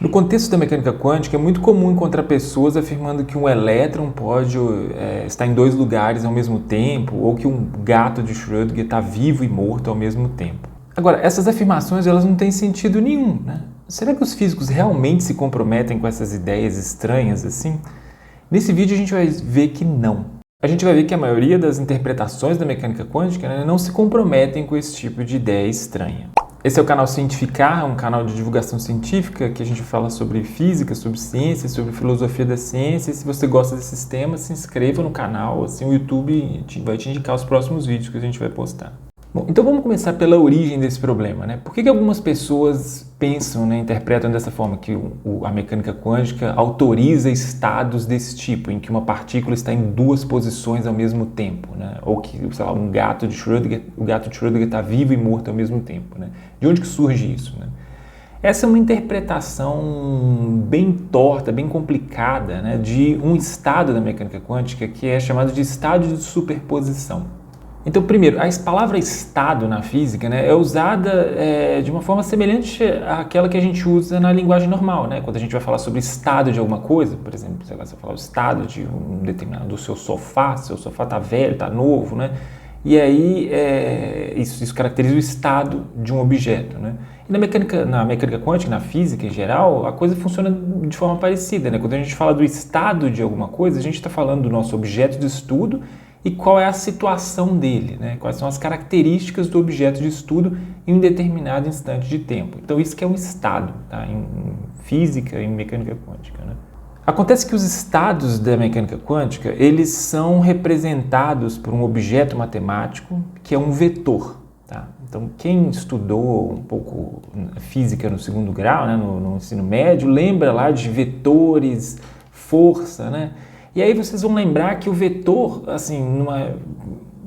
No contexto da mecânica quântica, é muito comum encontrar pessoas afirmando que um elétron pode estar em dois lugares ao mesmo tempo, ou que um gato de Schrödinger está vivo e morto ao mesmo tempo. Agora, essas afirmações elas não têm sentido nenhum, né? Será que os físicos realmente se comprometem com essas ideias estranhas assim? Nesse vídeo a gente vai ver que não. A gente vai ver que a maioria das interpretações da mecânica quântica, né, não se comprometem com esse tipo de ideia estranha. Esse é o canal Cientificar, um canal de divulgação científica que a gente fala sobre física, sobre ciência, sobre filosofia da ciência. E se você gosta desses temas, se inscreva no canal, assim o YouTube vai te indicar os próximos vídeos que a gente vai postar. Bom, então vamos começar pela origem desse problema, né? Por que algumas pessoas pensam, né, interpretam dessa forma, que a mecânica quântica autoriza estados desse tipo, em que uma partícula está em duas posições ao mesmo tempo, né? Ou que, sei lá, o gato de Schrödinger está vivo e morto ao mesmo tempo, né? De onde que surge isso, né? Essa é uma interpretação bem torta, bem complicada, né, de um estado da mecânica quântica que é chamado de estado de superposição. Então, primeiro, a palavra estado na física, né, é usada de uma forma semelhante àquela que a gente usa na linguagem normal, né? Quando a gente vai falar sobre estado de alguma coisa, por exemplo, sei lá, você fala o estado de um determinado do seu sofá está velho, está novo, né? E aí isso caracteriza o estado de um objeto, né? E na mecânica quântica, na física em geral, a coisa funciona de forma parecida, né? Quando a gente fala do estado de alguma coisa, a gente está falando do nosso objeto de estudo e qual é a situação dele, né? Quais são as características do objeto de estudo em um determinado instante de tempo. Então isso que é um estado, tá? Em física, em mecânica quântica, né? Acontece que os estados da mecânica quântica, eles são representados por um objeto matemático que é um vetor, tá? Então quem estudou um pouco física no segundo grau, né, no ensino médio, lembra lá de vetores, força, né? E aí vocês vão lembrar que o vetor, assim,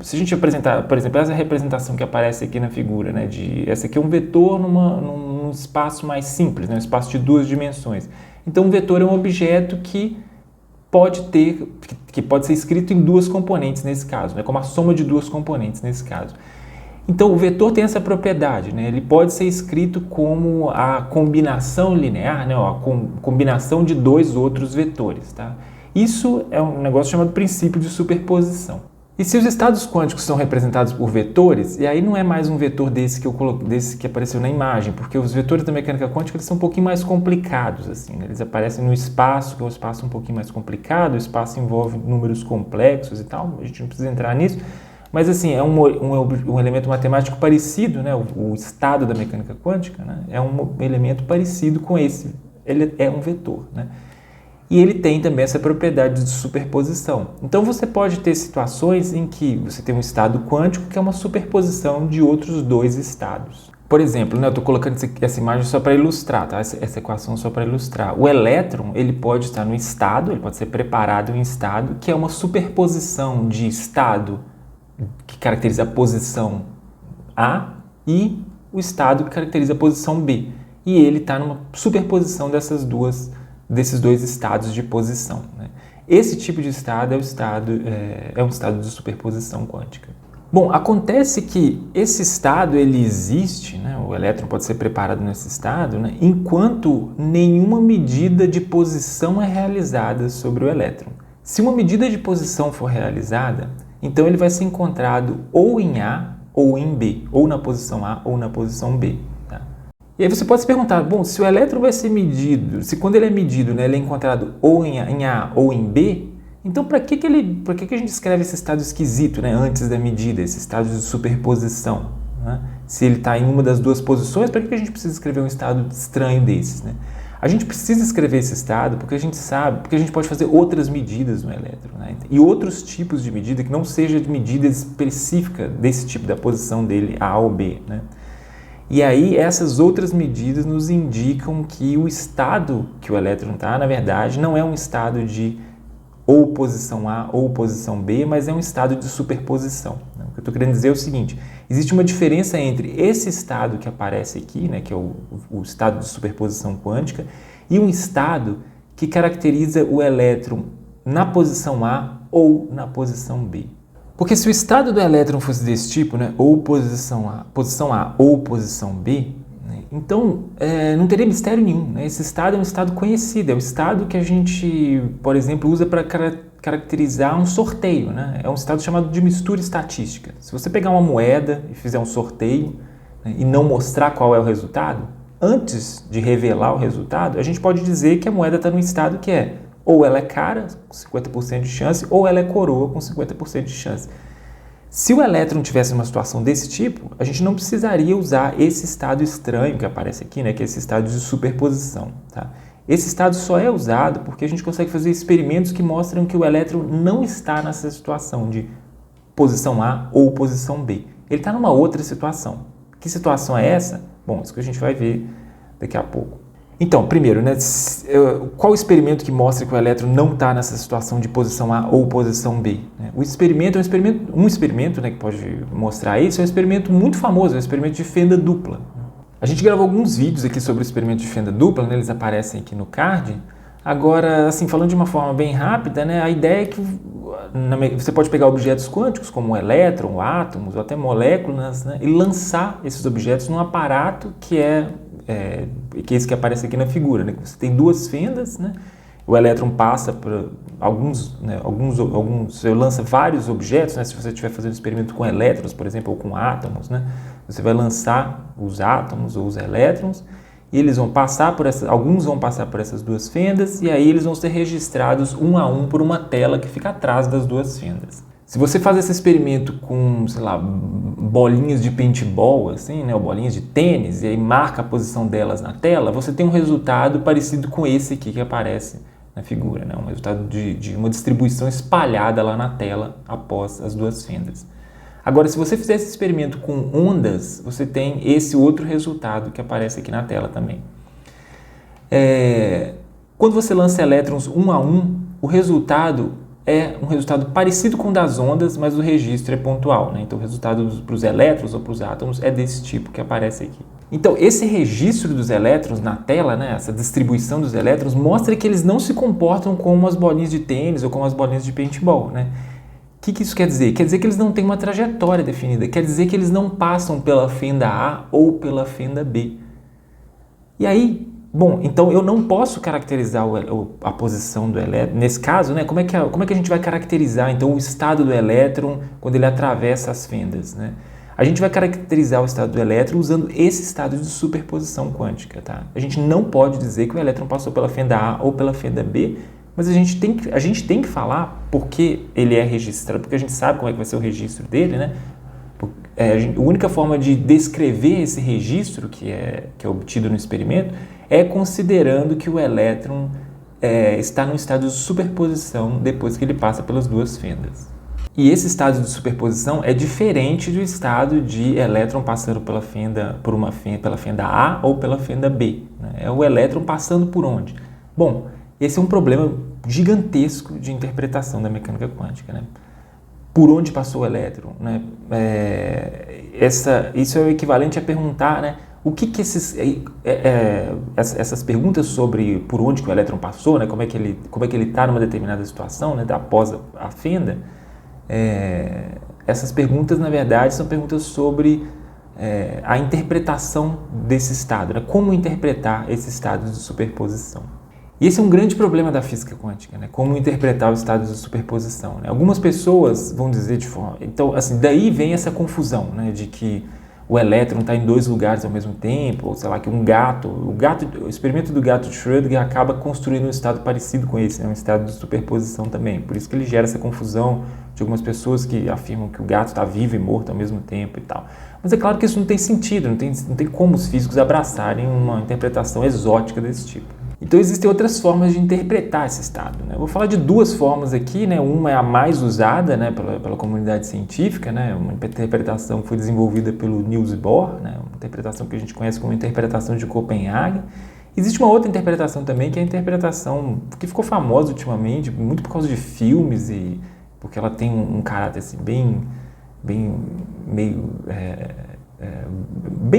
se a gente apresentar, por exemplo, essa representação que aparece aqui na figura, né, essa aqui é um vetor num espaço mais simples, né, um espaço de duas dimensões. Então, um vetor é um objeto que pode ser escrito em duas componentes nesse caso, né, como a soma de duas componentes nesse caso. Então, o vetor tem essa propriedade, né? Ele pode ser escrito como a combinação linear, né? A combinação de dois outros vetores, tá? Isso é um negócio chamado princípio de superposição. E se os estados quânticos são representados por vetores, e aí não é mais um vetor desse que apareceu na imagem, porque os vetores da mecânica quântica eles são um pouquinho mais complicados, assim, né? Eles aparecem no espaço, que é um espaço um pouquinho mais complicado, o espaço envolve números complexos e tal, a gente não precisa entrar nisso, mas assim, é um elemento matemático parecido, né? O estado da mecânica quântica, né? É um elemento parecido com esse, ele é um vetor, né? E ele tem também essa propriedade de superposição. Então você pode ter situações em que você tem um estado quântico que é uma superposição de outros dois estados. Por exemplo, né, eu estou colocando essa imagem só para ilustrar, tá? Essa equação só para ilustrar. O elétron ele pode estar no estado, ele pode ser preparado em estado, que é uma superposição de estado que caracteriza a posição A e o estado que caracteriza a posição B. E ele está numa superposição desses dois estados de posição, né? Esse tipo de estado é um estado de superposição quântica. Bom, acontece que esse estado ele existe, né? O elétron pode ser preparado nesse estado, né? Enquanto nenhuma medida de posição é realizada sobre o elétron. Se uma medida de posição for realizada, então ele vai ser encontrado ou em A ou em B, ou na posição A ou na posição B. E aí você pode se perguntar, bom, se o elétron vai ser medido, se quando ele é medido, né, ele é encontrado ou em A ou em B, então para que a gente escreve esse estado esquisito, né, antes da medida, esse estado de superposição, né? Se ele está em uma das duas posições, para que a gente precisa escrever um estado estranho desses, né? A gente precisa escrever esse estado porque a gente sabe, porque a gente pode fazer outras medidas no elétron, né? E outros tipos de medida que não seja de medida específica desse tipo da posição dele, A ou B, né? E aí essas outras medidas nos indicam que o estado que o elétron está, na verdade, não é um estado de ou posição A ou posição B, mas é um estado de superposição. O que eu estou querendo dizer é o seguinte, existe uma diferença entre esse estado que aparece aqui, né, que é o estado de superposição quântica, e um estado que caracteriza o elétron na posição A ou na posição B. Porque se o estado do elétron fosse desse tipo, né, ou posição A ou posição B, né, Então, não teria mistério nenhum, né? Esse estado é um estado conhecido, é o estado que a gente, por exemplo, usa para caracterizar um sorteio, né? É um estado chamado de mistura estatística. Se você pegar uma moeda e fizer um sorteio, né, e não mostrar qual é o resultado, antes de revelar o resultado, a gente pode dizer que a moeda está num estado que é ou ela é cara, com 50% de chance, ou ela é coroa, com 50% de chance. Se o elétron tivesse uma situação desse tipo, a gente não precisaria usar esse estado estranho que aparece aqui, né, que é esse estado de superposição. Tá? Esse estado só é usado porque a gente consegue fazer experimentos que mostram que o elétron não está nessa situação de posição A ou posição B. Ele está numa outra situação. Que situação é essa? Bom, isso que a gente vai ver daqui a pouco. Então, primeiro, né, qual o experimento que mostra que o elétron não está nessa situação de posição A ou posição B? O experimento é um experimento, né, que pode mostrar isso, é um experimento muito famoso, é um experimento de fenda dupla. A gente gravou alguns vídeos aqui sobre o experimento de fenda dupla, né, eles aparecem aqui no card. Agora, assim, falando de uma forma bem rápida, né, a ideia é que você pode pegar objetos quânticos, como o elétron, átomos ou até moléculas, né, e lançar esses objetos num aparato que é esse que aparece aqui na figura, né? Você tem duas fendas, né? O elétron passa por você lança vários objetos, né? Se você estiver fazendo experimento com elétrons, por exemplo, ou com átomos, né? Você vai lançar os átomos ou os elétrons e eles vão passar alguns vão passar por essas duas fendas e aí eles vão ser registrados um a um por uma tela que fica atrás das duas fendas. Se você faz esse experimento com, sei lá, bolinhas de paintball, assim, né, ou bolinhas de tênis, e aí marca a posição delas na tela, você tem um resultado parecido com esse aqui que aparece na figura, né, um resultado de uma distribuição espalhada lá na tela após as duas fendas. Agora, se você fizer esse experimento com ondas, você tem esse outro resultado que aparece aqui na tela também. Quando você lança elétrons um a um, o resultado é um resultado parecido com o das ondas, mas o registro é pontual, né? Então, o resultado para os elétrons ou para os átomos é desse tipo que aparece aqui. Então, esse registro dos elétrons na tela, né, essa distribuição dos elétrons, mostra que eles não se comportam como as bolinhas de tênis ou como as bolinhas de paintball, né? O que isso quer dizer? Quer dizer que eles não têm uma trajetória definida, quer dizer que eles não passam pela fenda A ou pela fenda B. E aí, bom, então eu não posso caracterizar a posição do elétron. Nesse caso, né, como é que a gente vai caracterizar então o estado do elétron quando ele atravessa as fendas, né? A gente vai caracterizar o estado do elétron usando esse estado de superposição quântica, tá? A gente não pode dizer que o elétron passou pela fenda A ou pela fenda B, mas a gente tem que falar porque ele é registrado, porque a gente sabe como é que vai ser o registro dele, né? A única forma de descrever esse registro que é obtido no experimento é considerando que o elétron está num estado de superposição depois que ele passa pelas duas fendas. E esse estado de superposição é diferente do estado de elétron passando pela fenda A ou pela fenda B, né? É o elétron passando por onde? Bom, esse é um problema gigantesco de interpretação da mecânica quântica, né? Por onde passou o elétron, né? Isso é o equivalente a perguntar, né, o que essas perguntas sobre por onde que o elétron passou, né, como é que ele está numa determinada situação, né, após a fenda, essas perguntas, na verdade, são perguntas sobre a interpretação desse estado, né, como interpretar esse estado de superposição. E esse é um grande problema da física quântica, né? Como interpretar os estados de superposição, né? Algumas pessoas vão dizer de forma... Então, assim, daí vem essa confusão, né? De que o elétron está em dois lugares ao mesmo tempo, ou sei lá, que o experimento do gato de Schrödinger acaba construindo um estado parecido com esse, né? Um estado de superposição também. Por isso que ele gera essa confusão de algumas pessoas que afirmam que o gato está vivo e morto ao mesmo tempo e tal. Mas é claro que isso não tem sentido, não tem como os físicos abraçarem uma interpretação exótica desse tipo. Então existem outras formas de interpretar esse estado, né? Eu vou falar de duas formas aqui, né? Uma é a mais usada, né, pela comunidade científica, né? Uma interpretação que foi desenvolvida pelo Niels Bohr, né? Uma interpretação que a gente conhece como interpretação de Copenhague. Existe uma outra interpretação também, que é a interpretação que ficou famosa ultimamente, muito por causa de filmes e porque ela tem um caráter assim, bem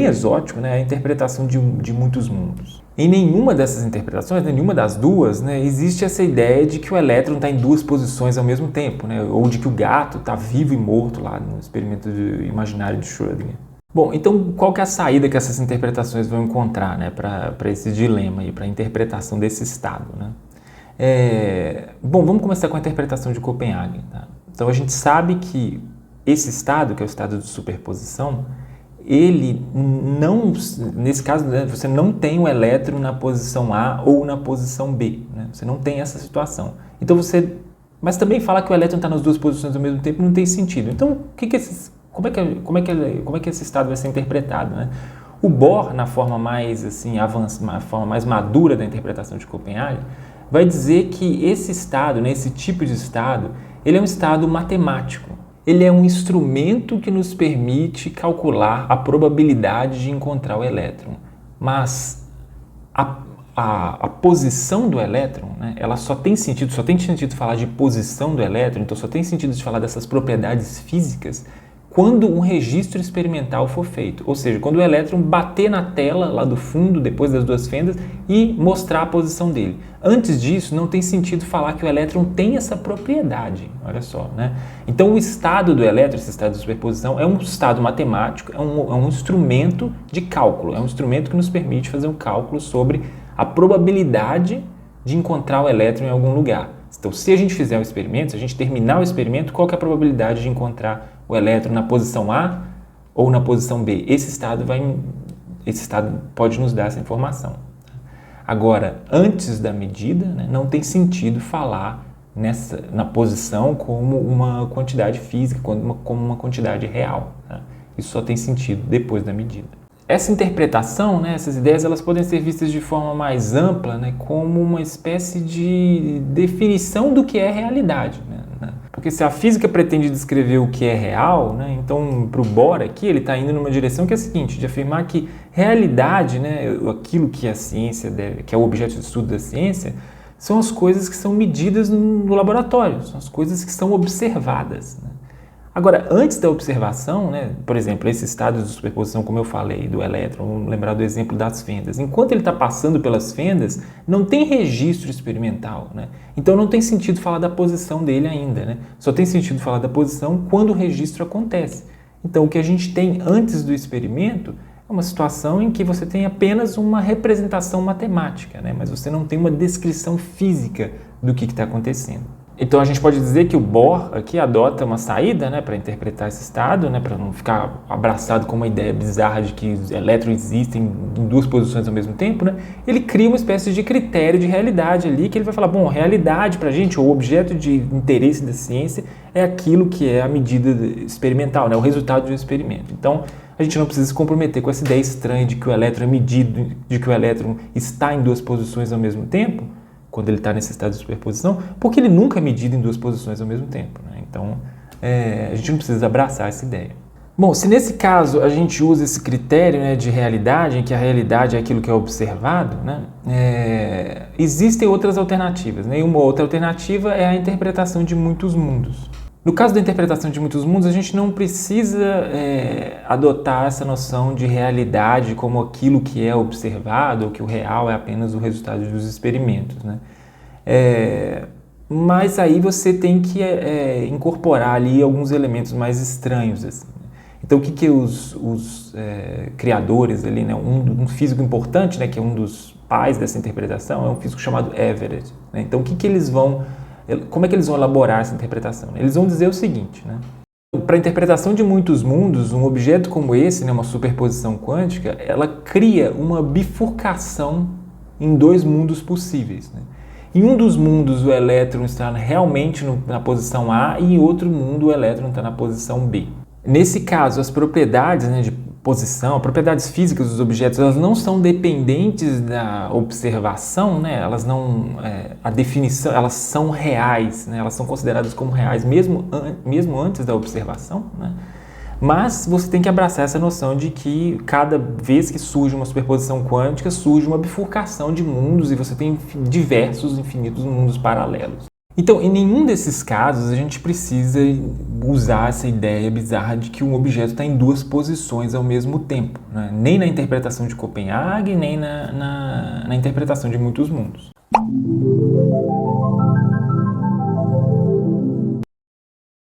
exótico, né? A interpretação de muitos mundos. Em nenhuma dessas interpretações, nenhuma das duas, né, existe essa ideia de que o elétron está em duas posições ao mesmo tempo, né? Ou de que o gato está vivo e morto lá no experimento imaginário de Schrödinger. Bom, então qual que é a saída que essas interpretações vão encontrar, né, para esse dilema aí, para a interpretação desse estado, né? Bom, vamos começar com a interpretação de Copenhague, tá? Então a gente sabe que esse estado, que é o estado de superposição, ele não, nesse caso, né, você não tem o elétron na posição A ou na posição B, né? Você não tem essa situação. Então mas também falar que o elétron está nas duas posições ao mesmo tempo não tem sentido. Então, como é que esse estado vai ser interpretado, né? O Bohr, na forma mais assim, na forma mais madura da interpretação de Copenhague, vai dizer que esse estado, né, esse tipo de estado, ele é um estado matemático. Ele é um instrumento que nos permite calcular a probabilidade de encontrar o elétron. Mas a posição do elétron, né, ela só tem sentido falar de posição do elétron, então só tem sentido de falar dessas propriedades físicas quando um registro experimental for feito, ou seja, quando o elétron bater na tela lá do fundo, depois das duas fendas, e mostrar a posição dele. Antes disso, não tem sentido falar que o elétron tem essa propriedade, olha só, né? Então, o estado do elétron, esse estado de superposição, é um estado matemático, é um instrumento de cálculo, é um instrumento que nos permite fazer um cálculo sobre a probabilidade de encontrar o elétron em algum lugar. Então, se a gente fizer um experimento, se a gente terminar o experimento, qual que é a probabilidade de encontrar o elétron na posição A ou na posição B? Esse estado pode nos dar essa informação. Agora, antes da medida, né, não tem sentido falar na posição como uma quantidade física, como uma quantidade real, tá? Isso só tem sentido depois da medida. Essa interpretação, né, essas ideias, elas podem ser vistas de forma mais ampla, né, como uma espécie de definição do que é realidade, né? Porque se a física pretende descrever o que é real, né, então para o Bohr aqui ele está indo numa direção que é a seguinte, de afirmar que realidade, né, aquilo que a ciência que é o objeto de estudo da ciência, são as coisas que são medidas no laboratório, são as coisas que são observadas, né? Agora, antes da observação, né, por exemplo, esse estado de superposição, como eu falei, do elétron, vamos lembrar do exemplo das fendas. Enquanto ele está passando pelas fendas, não tem registro experimental, né? Então não tem sentido falar da posição dele ainda, né? Só tem sentido falar da posição quando o registro acontece. Então o que a gente tem antes do experimento é uma situação em que você tem apenas uma representação matemática, né? Mas você não tem uma descrição física do que está acontecendo. Então a gente pode dizer que o Bohr aqui adota uma saída, né, para interpretar esse estado, né, para não ficar abraçado com uma ideia bizarra de que os elétrons existem em duas posições ao mesmo tempo, né? Ele cria uma espécie de critério de realidade ali, que ele vai falar, bom, realidade para a gente, ou o objeto de interesse da ciência é aquilo que é a medida experimental, né, o resultado de um experimento. Então a gente não precisa se comprometer com essa ideia estranha de que o elétron é medido, de que o elétron está em duas posições ao mesmo tempo, quando ele está nesse estado de superposição, porque ele nunca é medido em duas posições ao mesmo tempo, né? Então, a gente não precisa abraçar essa ideia. Bom, se nesse caso a gente usa esse critério, né, de realidade, em que a realidade é aquilo que é observado, né, existem outras alternativas, né? E uma outra alternativa é a interpretação de muitos mundos. No caso da interpretação de muitos mundos, a gente não precisa adotar essa noção de realidade como aquilo que é observado, ou que o real é apenas o resultado dos experimentos, né? Mas aí você tem que incorporar ali alguns elementos mais estranhos, assim. Então, o que os criadores ali, né, um físico importante, né, que é um dos pais dessa interpretação, é um físico chamado Everett, né? Então, como é que eles vão elaborar essa interpretação? Eles vão dizer o seguinte, né? Para a interpretação de muitos mundos, um objeto como esse, né, uma superposição quântica, ela cria uma bifurcação em dois mundos possíveis, né? Em um dos mundos, o elétron está realmente na posição A e em outro mundo, o elétron está na posição B. Nesse caso, as propriedades, né, de posição, propriedades físicas dos objetos, elas não são dependentes da observação, né? Elas não, a definição, elas são reais, né? Elas são consideradas como reais mesmo antes da observação, né? Mas você tem que abraçar essa noção de que cada vez que surge uma superposição quântica, surge uma bifurcação de mundos e você tem infinitos mundos paralelos. Então, em nenhum desses casos, a gente precisa usar essa ideia bizarra de que um objeto está em duas posições ao mesmo tempo, né? Nem na interpretação de Copenhague, nem na interpretação de muitos mundos.